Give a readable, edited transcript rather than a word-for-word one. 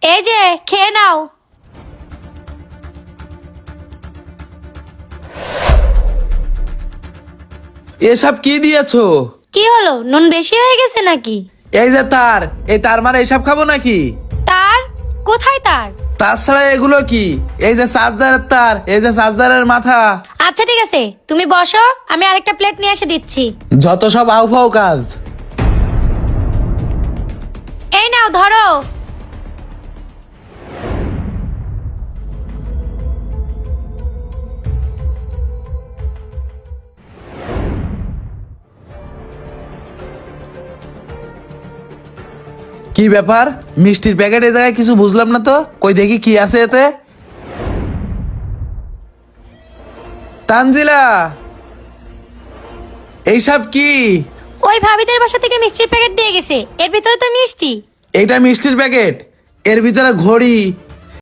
এই যে খেয়ে নাও। এসব কি দিয়েছো? কি হলো, নুন বেশি হয়ে গেছে নাকি? এই যে তার, এই তার মানে এসব খাবো নাকি? তার? কোথায় তার? তাছাড়া এগুলো কি? এই যে চার্জারের তার, এই যে চার্জারের মাথা। আচ্ছা ঠিক আছে, তুমি বসো, আমি আরেকটা প্লেট নিয়ে এসে দিচ্ছি। যত সব আউফাউ কাজ। এই নাও ধরো। কি ব্যাপার? মিষ্টির প্যাকেট এই জায়গায় কিছু বুঝলাম না তো। কই দেখি কি আছে এতে। তানজিলা, এইসব কি? ওই ভাবিদের বাসা থেকে মিষ্টির প্যাকেট দিয়ে গেছে, এর ভিতরে তো মিষ্টি। এইটা মিষ্টির প্যাকেট? এর ভিতরে ঘড়ি,